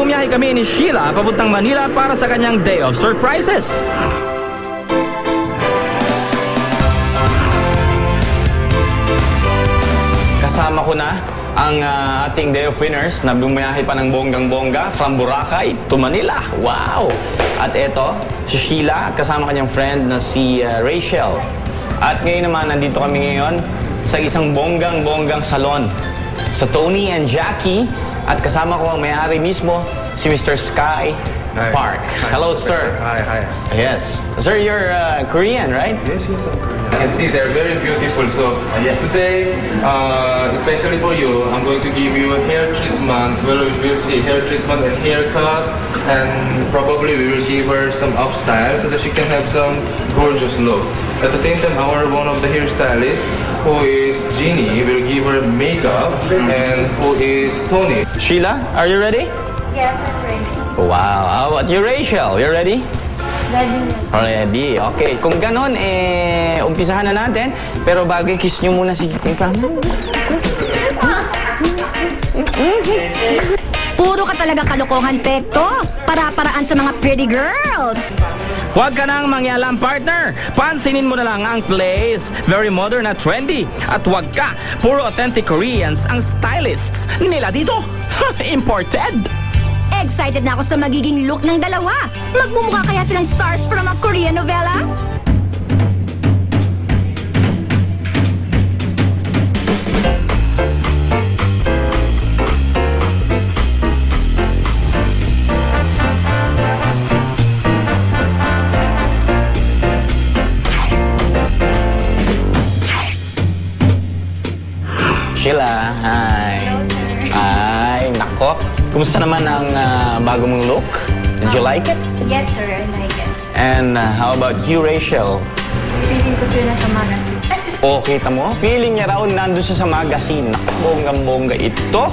bumiyahe kami ni Sheila papuntang Manila para sa kanyang day of surprises. Kasama ko na ang ating day of winners na bumiyahe pa ng bonggang-bongga from Boracay to Manila. Wow! At eto, si Sheila at kasama kanyang friend na si Rachel. At ngayon naman, nandito kami ngayon sa isang bonggang-bonggang salon sa Tony and Jackie. At kasama ko ang may-ari mismo, si Mr. Sky Park. Hi. Hello, sir. Hi. Yes. Sir, you're Korean, right? Yes, I'm Korean. You can see they're very beautiful. So today, especially for you, I'm going to give you a hair treatment. We'll see hair treatment and haircut, and probably we will give her some up style so that she can have some gorgeous look. At the same time, one of the hairstylists, who is Jeannie, will give her makeup, and who is Tony. Sheila, are you ready? Yes, I'm ready. Wow. How about you, Rachel? You ready? Ready. Ready. Okay. Kung ganon, umpisahan na natin. Pero bago kiss nyo muna si Tita. Puro ka talaga kalokohan, Tekto. Para-paraan sa mga pretty girls. Huwag ka nang mangyalam, partner. Pansinin mo na lang ang place. Very modern at trendy. At huwag ka. Puro authentic Koreans ang stylists nila dito. Imported. Excited na ako sa magiging look ng dalawa. Magmumukha kaya silang stars from a Korean novela? Sheila, hi. Ay, nako. Kumusta naman ang bago mong look? Did you like it? Yes, sir. I like it. And how about you, Rachel? Feeling ko, sir, nasa magazine. Oh, kita mo? Feeling niya raw nandun siya sa magazine. Naku, bonggang-bongga ito.